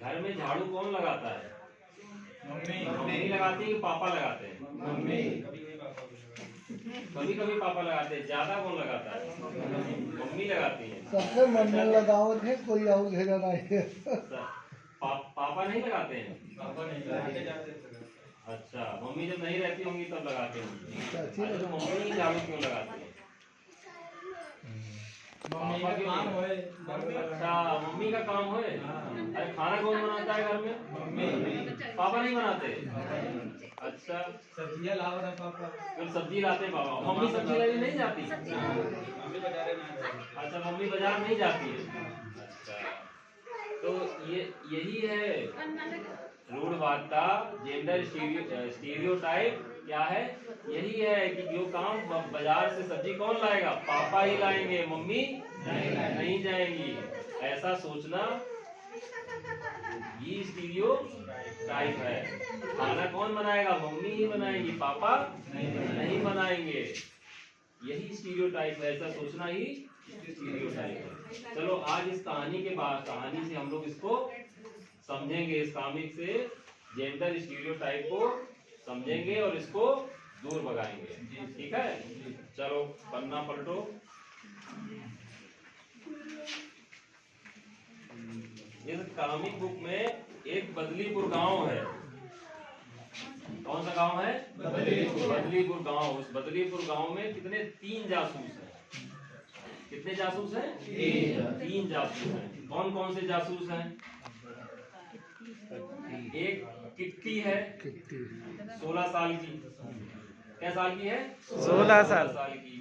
घर में झाड़ू कौन लगाता है? मम्मी लगाती है कि पापा लगाते हैं? कभी कभी पापा लगाते हैं, ज्यादा कौन लगाता है? मम्मी लगाती है। सबसे मन लगाओ थे, कोई और घेरा नहीं। पापा नहीं लगाते हैं? अच्छा, मम्मी जब नहीं रहती होंगी तब लगाते होंगे। अच्छा, तो मम्मी झाड़ू क्यों लगाती है? पापा क्यों नहीं? अच्छा, मम्मी का काम है। अरे खाना कौन बनाता है घर में? मम्मी। पापा नहीं बनाते? अच्छा, सब्जियां लाओ ना पापा। फिर सब्जी लाते पापा। मम्मी सब्जी लेने नहीं जाती? अच्छा, मम्मी बाजार नहीं जाती है। अच्छा, तो ये यही है रूढ़वादिता, जेंडर स्टीरियोटाइप। क्या है? यही है कि जो काम बाजार से सब्जी कौन लाएगा? पापा ही लाएंगे, मम्मी नहीं जाएंगी। ऐसा सोचना ये स्टीरियोटाइप है। खाना कौन बनाएगा? मम्मी ही बनाएंगी, पापा नहीं बनाएंगे। यही स्टीरियोटाइप है, ऐसा सोचना ही स्टीरियोटाइप है। चलो आज इस कहानी के बाद, कहानी से हम लोग इसको समझेंगे, इस कॉमिक से जेंडर स्टीरियोटाइप को समझेंगे और इसको दूर भगाएंगे। ठीक है, चलो पन्ना पलटो। इस कॉमिक बुक में एक बदलीपुर गांव है। कौन सा गांव है? बदलीपुर गांव। उस बदलीपुर गांव में कितने? 3 जासूस हैं। कितने जासूस हैं? 3 जासूस हैं। कौन कौन से जासूस हैं? एक किट्टी है, 16 साल की। क्या साल की है? 16 साल की।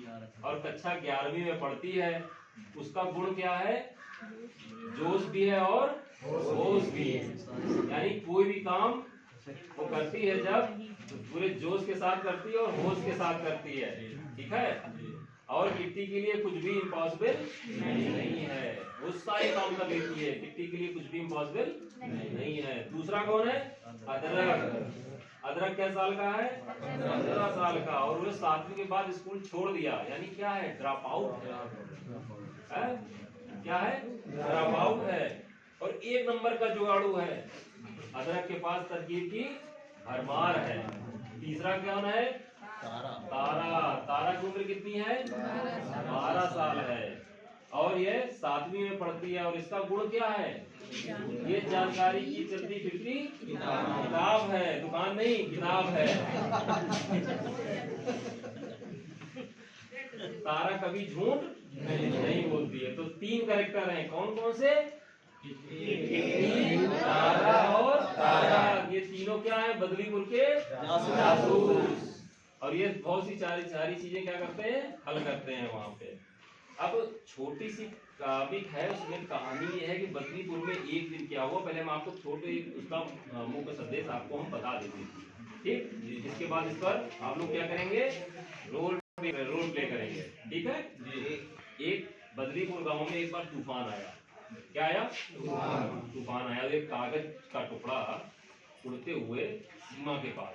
और कक्षा 11वीं में पढ़ती है। उसका गुण क्या है? जोश भी है और होश भी है। यानी कोई भी काम वो करती है जब पूरे जोश के साथ करती है और होश के साथ करती है। ठीक है। और किट्टी के लिए कुछ भी इम्पॉसिबल नहीं है, वो सारे काम कर लेती है। किट्टी के लिए कुछ भी इम्पॉसिबल नहीं है। दूसरा कौन है? अदरक। अदरक क्या साल का है? 15 साल का। और वो 7वीं के बाद स्कूल छोड़ दिया, यानी क्या है? ड्रॉप आउट है। क्या है? ड्रॉप आउट है। और 1 नंबर का जुगाड़ू है। अदरक के पास तरकीब की भरमार है। तीसरा कौन है? तारा। तारा की उम्र कितनी है? 12 साल है। और ये 7वीं में पढ़ती है। और इसका गुण क्या है? ये जानकारी की चलती फिरती किताब है, दुकान नहीं, किताब है। तारा कभी झूठ नहीं बोलती है। तो 3 कैरेक्टर हैं। कौन कौन से? तारा और तारा। ये तीनों क्या है? बदलीपुर के जासूस। और ये बहुत सी सारी चीजें क्या करते हैं? हल करते हैं वहां पे। अब छोटी सी कॉमिक है, उसमें कहानी ये है कि बदलीपुर में एक दिन क्या हुआ। पहले हम आपको छोटे उसका मुख्य संदेश आपको हम बता देते हैं। ठीक, इसके बाद इस पर आप लोग क्या करेंगे? रोल प्ले करेंगे। ठीक है। एक बदलीपुर गांव में एक बार तूफान आया। क्या आया? तूफान आया। एक कागज का टुकड़ा उड़ते हुए सीमा के पास,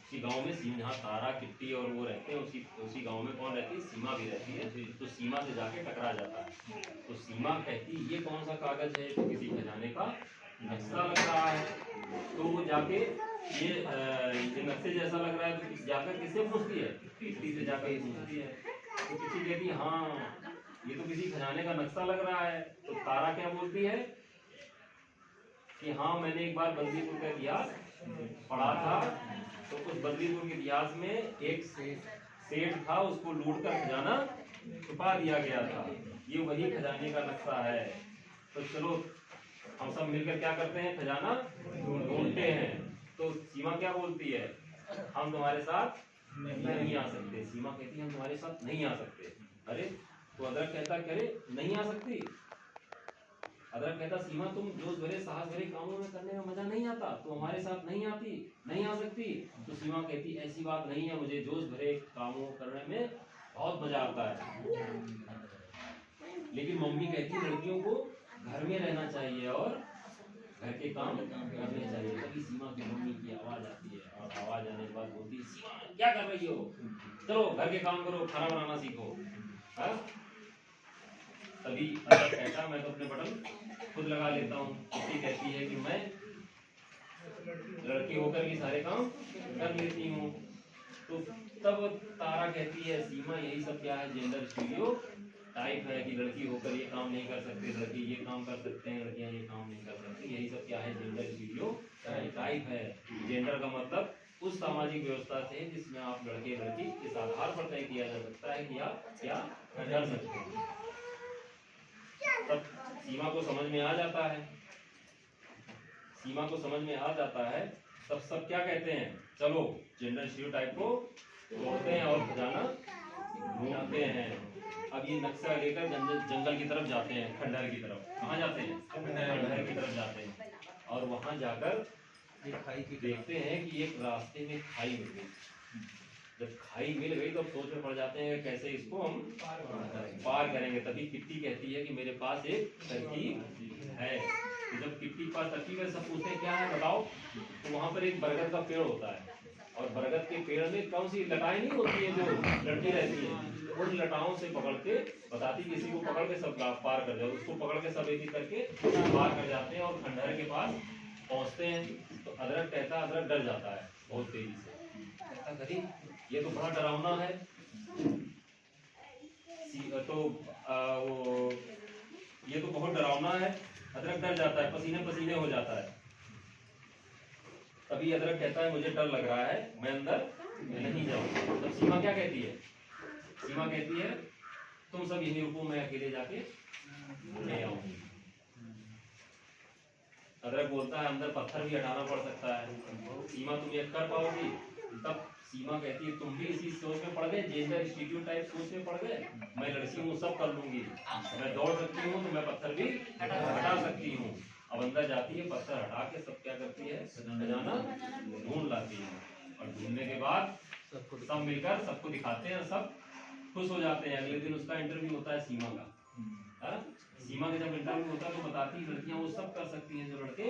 उसी गांव में सीमा, जहाँ तारा किट्टी और वो रहते हैं, उसी गांव में कौन रहती है? सीमा भी रहती है। तो सीमा से जाके टकरा जाता है। तो सीमा कहती ये कौन सा कागज है? तो किसी खजाने का नक्शा लग रहा है। तो वो जाके ये नक्शे जैसा लग रहा है, तो जाकर किससे पूछती है? किट्टी से जाकर पूछती है। तो किट्टी कहती है हाँ ये तो किसी खजाने का नक्शा लग रहा है। तो तारा क्या बोलती है कि हाँ मैंने एक बार बदलीपुर का इतिहास पढ़ा था। तो उस बदलीपुर के इतिहास में एक सेठ था, उसको लूटकर खजाना छुपा दिया गया था। ये वही खजाने का नक्शा है। तो चलो हम सब मिलकर क्या करते हैं? खजाना ढूंढते हैं। तो सीमा क्या बोलती है? हम तुम्हारे साथ नहीं आ सकते। सीमा कहती है हम तुम्हारे साथ नहीं आ सकते। अरे तो अदरक कहता करे नहीं आ सकती। अदरक कहता सीमा तुम जोश भरे साहस भरे कामों में करने में मजा नहीं आता, तो हमारे साथ नहीं आती, नहीं आ सकती। तो सीमा कहती ऐसी बात नहीं है, मुझे जोश भरे कामों करने में बहुत मजा आता है। लेकिन मम्मी कहती लड़कियों को घर में रहना चाहिए और घर के काम करने चाहिए। तभी सीमा की मम्मी की आवाज आती है। और आवाज आने के बाद बोलती है सीमा क्या कर रही हो? चलो घर के काम करो, खाना बनाना सीखो। तभी अदरक कहता मैं तो अपने बटन खुद लगा लेता हूँ। किट्टी कहती है कि मैं लड़की होकर भी सारे काम कर लेती हूँ। तो तब तारा कहती है सीमा यही सब क्या है, जेंडर स्टीरियो टाइप है कि लड़की होकर ये काम नहीं कर सकते, लड़के ये काम कर सकते हैं, लड़कियां ये काम नहीं कर सकती। यही सब क्या है, जेंडर स्टीरियो टाइप है। जेंडर का मतलब उस सामाजिक व्यवस्था से है जिसमें आप लड़के लड़की इस आधार पर तय किया जा सकता है कि आप क्या कर सकते हैं। तब सीमा को समझ में आ जाता है, सीमा को समझ में आ जाता है। तब सब क्या कहते हैं, चलो जेंडर स्टीरियोटाइप को तोड़ते हैं और खजाना ढूंढते हैं। अब ये नक्शा लेकर जंगल की तरफ जाते हैं, खंडहर की तरफ। कहाँ जाते हैं, खंडहर की तरफ जाते हैं। और वहां जाकर देखते हैं कि एक रास्ते में खाई मिल गई। जब खाई मिल गई तो अब सोच में पड़ जाते हैं कैसे इसको हम पार करेंगे। तभी किट्टी कहती है कि मेरे पास एक तरकीब है। तो जब किट्टी के पास तरकीब है, सब पूछते हैं क्या है बताओ। तो वहां पर एक बरगद का पेड़ होता है, और बरगद के पेड़ में कौन सी लटाएं नहीं होती है जो लटकी रहती है, उन लटाओं से पकड़ के बताती किसी को पकड़ के सब पार कर जाओ। उसको पकड़ के सब एक एक करके पार कर जाते हैं और खंडहर के पास पहुंचते हैं। तो अदरक कहता, अदरक डर जाता है बहुत तेजी से, कहता कभी ये तो बड़ा डरावना है। तो वो ये तो बहुत डरावना है। अदरक डर जाता है, पसीने पसीने हो जाता है। तभी अदरक कहता है मुझे डर लग रहा है, मैं अंदर नहीं जाऊंगा। तब सीमा क्या कहती है, सीमा कहती है तुम सब यहीं रुको, मैं अकेले जाके ले आऊंगी। अदरक बोलता है अंदर पत्थर भी हटाना पड़ सकता है, सीमा तुम ये कर पाओगी। तब सीमा कहती है तुम भी इसी सोच में पड़ गए, जेंडर स्टीरियोटाइप सोच में पड़ गए। मैं लड़की हूँ, सब कर लूंगी, मैं दौड़ सकती हूँ तो मैं पत्थर भी हटा सकती हूँ। अब अंदर जाती है, पत्थर हटा के सब क्या करती है, खजाना ढूंढ लाती है। और ढूंढने के बाद सब मिलकर सबको दिखाते हैं, सब खुश हो जाते हैं। अगले दिन उसका इंटरव्यू होता है सीमा का। सीमा का जब इंटरव्यू होता है तो बताती है लड़कियां वो सब कर सकती हैं जो लड़के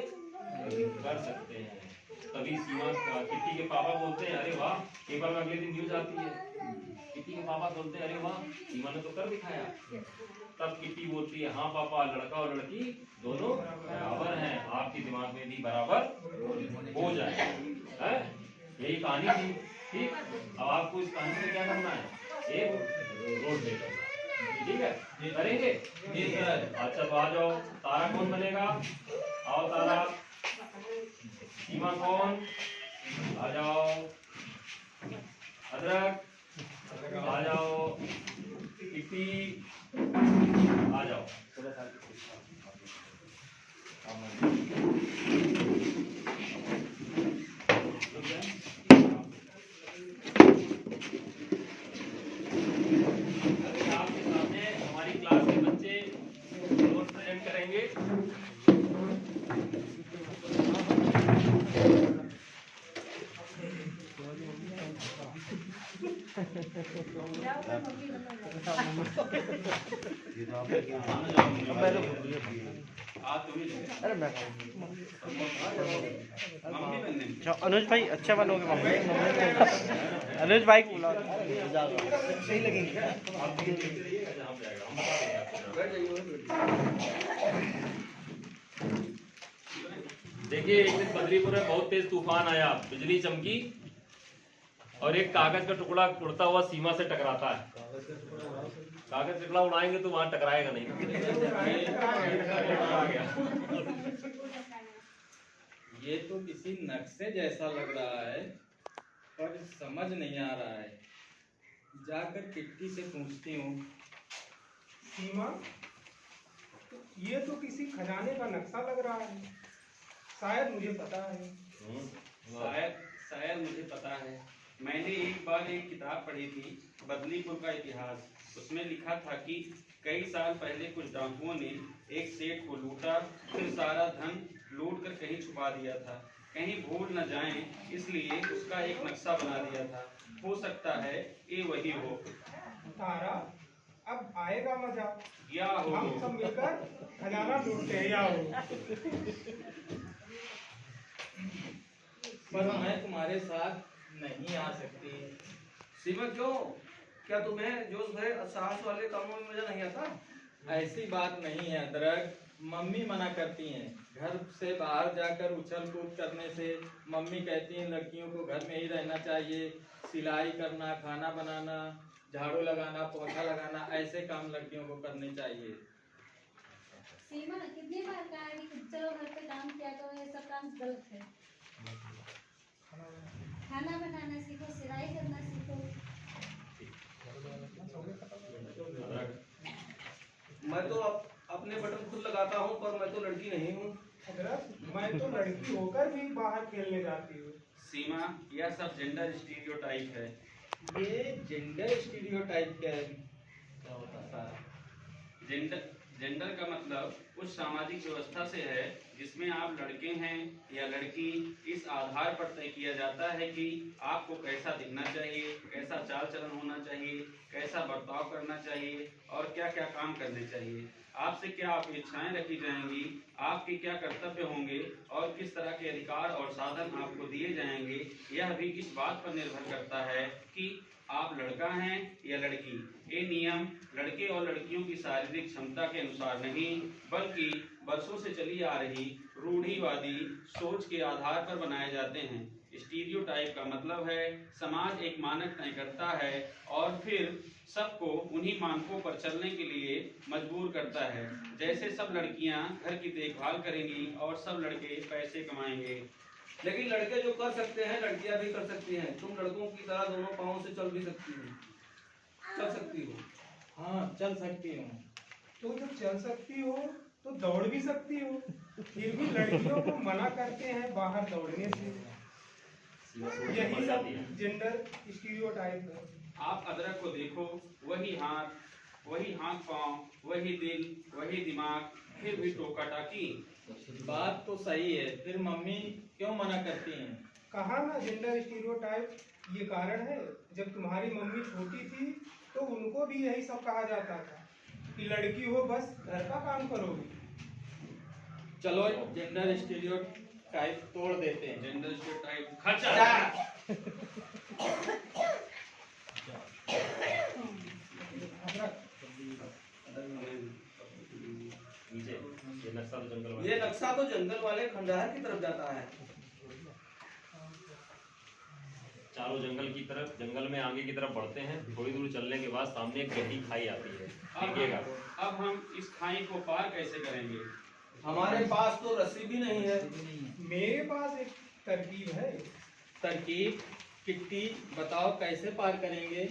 कर सकते हैं। तभी सीमा किट्टी के पापा बोलते हैं अरे वाह, पेपर में अगले दिन न्यूज आती है। किट्टी के पापा बोलते हैं अरे वाह, सीमा ने तो कर दिखाया। तब किट्टी बोलती है हाँ पापा, लड़का और लड़की दोनों बराबर हैं, आपके दिमाग में भी बराबर हो जाए। यही कहानी थी। ठीक, अब आपको इस कहानी में क्या करना है, एक रोड देकर, ठीक है, करेंगे जी सर। अच्छा तो आ जाओ, तारा कौन बनेगा, आओ तारा। सीमा कौन, आ जाओ। अदरक आ जाओ। किट्टी आ जाओ। आपके सामने हमारी क्लास के बच्चे नोट प्रेजेंट करेंगे। अनुज भाई अच्छा बनोगे मम्मी। अनुज भाई को बुलाओ, सही लगेंगे। देखिए एक दिन बद्रीपुर में बहुत तेज तूफान आया, बिजली चमकी और एक कागज का टुकड़ा उड़ता हुआ सीमा से टकराता है। कागज का टुकड़ा उड़ाएंगे तो वहां टकराएगा नहीं। ये तो किसी नक्शे जैसा लग रहा है, पर समझ नहीं आ रहा है। जाकर किट्टी से पूछती हूँ। सीमा, ये तो किसी खजाने का नक्शा लग रहा है, शायद मुझे पता है। शायद मुझे पता है। मैंने एक बार एक किताब पढ़ी थी, बदलीपुर का इतिहास। उसमें लिखा था कि कई साल पहले कुछ डाकुओं ने एक सेठ को लूटा, फिर सारा धन लूट कर कहीं छुपा दिया था, कहीं भूल न जाएं, इसलिए उसका एक नक्शा बना दिया था। हो सकता है ये वही हो। तारा, अब आएगा मजा। क्या हो, हम सब मिलकर खजाना ढूंढते हैं, या हो। पर मैं तुम्हारे साथ नहीं आ सकती। सीमा क्यों, क्या तुम्हें जोश भरे साहस वाले कामों में मजा नहीं आता? ऐसी बात नहीं है अदरक, मम्मी मना करती हैं। घर से बाहर जाकर उछल कूद करने से मम्मी कहती हैं लड़कियों को घर में ही रहना चाहिए, सिलाई करना, खाना बनाना, झाड़ू लगाना, पोछा लगाना, ऐसे काम लड़कियों को करने चाहिए। सीमा कितनी बार कहा है कि चलो घर पे काम किया करो, ये सब काम गलत है। खाना बनाना सीखो, सिलाई करना सीखो। मैं तो अपने बटन खुद लगाता हूँ, पर मैं तो लड़की नहीं हूँ। अदरक, मैं तो लड़की होकर भी बाहर खेलने जाती हूँ। सीमा, यह सब जेंडर स्टीरियोटाइप है। ये जेंडर स्टीरियोटाइप क्या होता सर? जेंडर का मतलब उस सामाजिक व्यवस्था से है जिसमें आप लड़के हैं या लड़की, इस आधार पर तय किया जाता है कि आपको कैसा दिखना चाहिए, कैसा चाल चलन होना चाहिए, कैसा बर्ताव करना चाहिए और क्या क्या काम करने चाहिए। आपसे क्या अपेक्षाएं रखी जाएंगी, आपके क्या कर्तव्य होंगे और किस तरह के अधिकार और साधन आपको दिए जाएंगे, यह भी इस बात पर निर्भर करता है कि आप लड़का हैं या लड़की। ये नियम लड़के और लड़कियों की शारीरिक क्षमता के अनुसार नहीं, बल्कि वर्षों से चली आ रही रूढ़िवादी सोच के आधार पर बनाए जाते हैं। स्टीरियोटाइप का मतलब है समाज एक मानक तय करता है और फिर सबको उन्हीं मानकों पर चलने के लिए मजबूर करता है। जैसे सब लड़कियां घर की देखभाल करेंगी और सब लड़के पैसे कमाएंगे। लेकिन लड़के जो कर सकते हैं लड़कियां भी कर सकती हैं। तुम लड़कों की तरह दोनों पाँव से चल भी सकती हो, चल सकती हो। हाँ, चल सकती हूँ। तो जब चल सकती हो तो दौड़ भी सकती हो, फिर भी लड़कियों को मना करते हैं बाहर दौड़ने से। यही सब जेंडर स्टीरियोटाइप है। आप अदरक को देखो, वही हाथ पाँव, वही दिल, वही दिमाग, फिर भी टोका टाकी। बात तो सही है, फिर मम्मी क्यों मना करती हैं? कहा ना जेंडर स्टीरियोटाइप ये कारण है। जब तुम्हारी मम्मी छोटी थी तो उनको भी यही सब कहा जाता था कि लड़की हो बस घर का काम करोगी। चलो जेंडर स्टीरियोटाइप तोड़ देते हैं। जेंडर स्टीरियोटाइप खचा। ये नक्शा तो जंगल वाले खंडहर की तरफ जाता है। चारों जंगल की तरफ, जंगल में आगे की तरफ बढ़ते हैं। थोड़ी दूर चलने के बाद सामने एक गहरी खाई आती है। देखिएगा, अब हम इस खाई को पार कैसे करेंगे? हमारे पास तो रस्सी भी नहीं है। मेरे पास एक तरकीब है। तरकीब? किट्टी बताओ कैसे पार करेंगे?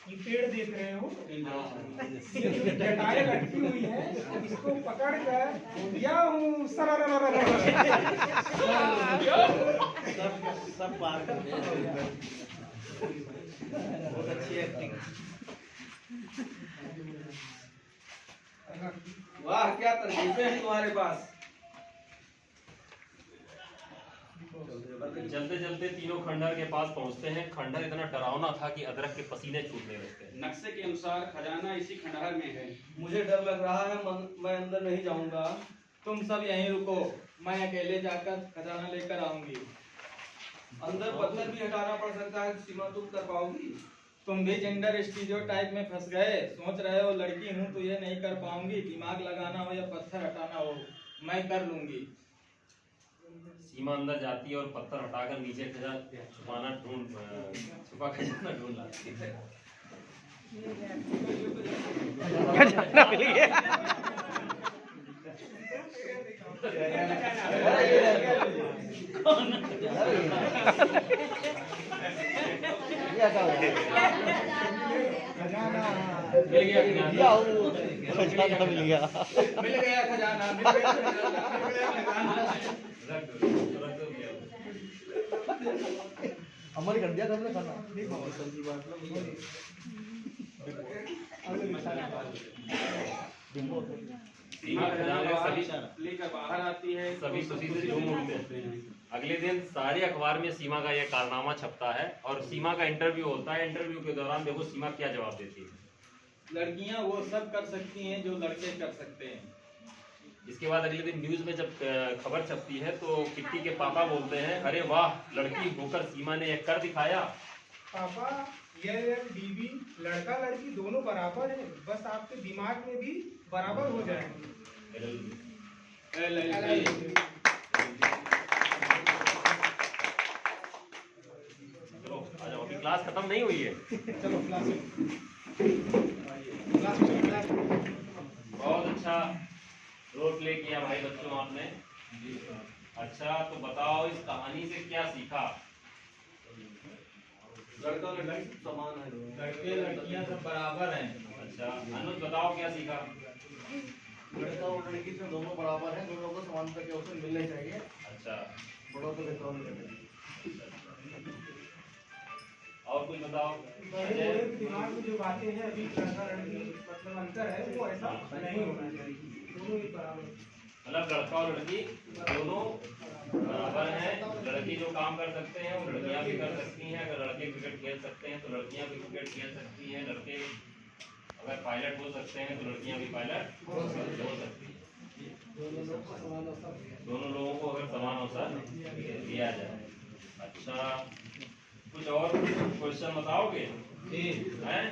ये पेड़ देख रहे हो, ये जो जटाएं लटकी हुई है, इसको पकड़ कर या हूँ सब पार कर दिया। बहुत अच्छी एक्टिंग। वाह, क्या तरकीबें हैं तुम्हारे पास। चलते चलते तीनों खंडहर के पास पहुंचते हैं। खंडहर इतना डरावना था कि अदरक के पसीने छूटने लगते हैं। नक्शे के अनुसार खजाना इसी खंडहर में है। मुझे डर लग रहा है, मैं अंदर नहीं जाऊंगा। तुम सब यहीं रुको, मैं अकेले जाकर खजाना लेकर आऊंगी। अंदर पत्थर भी हटाना पड़ सकता है। सीमा, तुम कर पाओगी? तुम भी जेंडर स्टीरियोटाइप में फंस गए। सोच रहे हो लड़की हूँ तो ये नहीं कर पाऊंगी। दिमाग लगाना हो या पत्थर हटाना हो, मैं कर लूंगी। सीमा अंदर जाती है और पत्थर हटाकर नीचे छुपा खजाना ढूंढ लाती है। खजाना मिल गया। खजाना मिल गया खजाना मिल गया। मिल गया खजाना, मिल गया खजाना, मिल गया खजाना। अमल कर दिया सबने खाना। सीमा खजाना सभी लेकर बाहर आती है। सभी खुशी से झूम उठते हैं। अगले दिन सारे अखबार में सीमा का यह कारनामा छपता है और सीमा का इंटरव्यू होता है। इंटरव्यू के दौरान देखो सीमा क्या जवाब देती है। लड़कियां वो सब कर सकती हैं जो लड़के कर सकते हैं। इसके बाद अगले दिन न्यूज में जब खबर छपती है तो किट्टी के पापा बोलते हैं, अरे वाह, लड़की होकर सीमा ने यह कर दिखाया। पापा LLDB लड़का लड़की दोनों बराबर है, बस आपके दिमाग में भी बराबर हो जाएंगे। LLB। चलो आ जाओ, अभी क्लास खत्म नहीं हुई है। चलो क्लास बहुत अच्छा रोल प्ले किया भाई बच्चों आपने। अच्छा तो बताओ इस कहानी से क्या सीखा? लड़का लड़की समान है, लड़के लड़कियां सब बराबर हैं। अच्छा अनुज बताओ क्या सीखा? लड़का और लड़की से दोनों बराबर हैं, दोनों को समानता के अवसर मिलने चाहिए। अच्छा बड़ों को भेदभाव नहीं करना चाहिए। और कुछ बताओ। बड़े बूढ़े के दिमाग में जो बातें हैं अभी लड़का लड़की मतलब अंतर है, वो ऐसा नहीं होना चाहिए, दोनों ही बराबर। मतलब लड़का और लड़की दोनों बराबर हैं। लड़की जो काम कर सकते हैं वो लड़कियां भी कर सकती हैं। अगर लड़के क्रिकेट खेल सकते हैं तो लड़कियां भी क्रिकेट खेल सकती हैं। लड़के अगर पायलट हो सकते हैं तो लड़कियां भी पायलट हो सकती हैं। दोनों लोगों को अगर समान अवसर दिया जाए। अच्छा कुछ और क्वेश्चन बताओगे? हैं?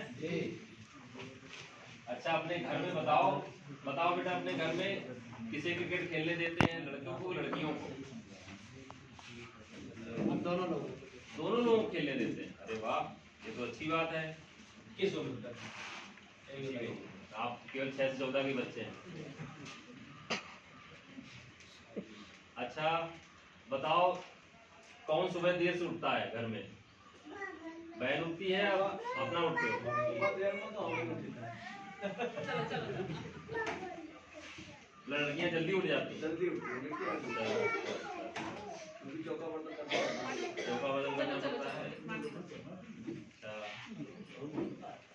अच्छा अपने घर में बताओ बेटा, अपने घर में किसे क्रिकेट खेलने देते हैं, लड़कों को लड़कियों को? दोनों लोग दोनों लोग खेलने देते हैं। अरे वाह ये तो अच्छी बात है। किस उम्र तक? आप केवल 6 से 14 के बच्चे हैं। अच्छा बताओ कौन सुबह देर से उठता है घर में? बहन उठती है या अपना उठते हो? लड़कियां जल्दी उठ जाती हैं। जल्दी उठती चौका बर्तन करता है। चौका बदल करना पड़ता है। अच्छा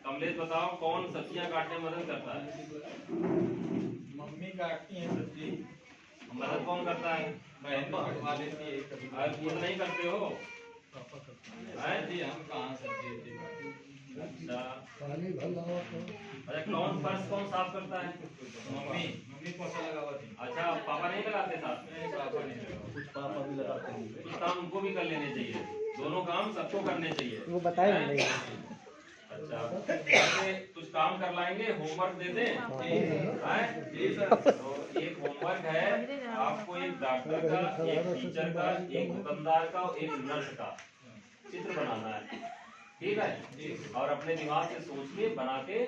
कमलेश बताओ कौन सब्जियां काटने में मदद करता है? मम्मी काटती हैं सब्जी। मदद कौन करता है? बहन कटवा लेती है कभी। और खुद नहीं करते हो? जी हम कहाँ सब्जी इतनी काटते हैं। अच्छा पानी भर लाओ तो अच्छा कौन फर्श कौन साफ करता है? मम्मी पोछा लगा हुआ थी। अच्छा पापा नहीं लगाते साथ में? पापा नहीं लगा। कुछ पापा भी लगाते हैं। कुछ काम उनको भी कर लेने चाहिए। दोनों काम सबको करने चाहिए। वो बताए नहीं। अच्छा वैसे कुछ काम कर लाएंगे, होमवर्क दे दें? हैं? जी सर। तो एक होमवर्क है आपको, एक डॉक्टर का, एक टीचर का, एक दुकानदार का और एक नर्स का चित्र बनाना है। ठीक है? और अपने दिमाग से सोच के बना के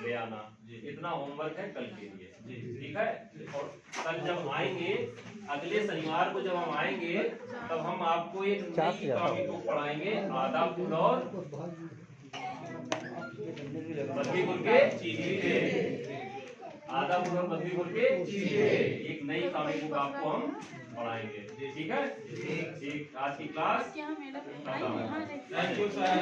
ले आना। इतना होमवर्क है कल के लिए। ठीक है? और कल जब आएंगे, अगले शनिवार को जब हम आएंगे तब हम आपको एक नई टॉपिक को पढ़ाएंगे, आधा फूल और बदली गुल के चीज़े। आधा फूल और बदली गुल के चीज़े एक नई टॉपिक बुक आपको हम पढ़ाएंगे। ठीक है? ठीक आज की क्लास खत्म। Thank you sir.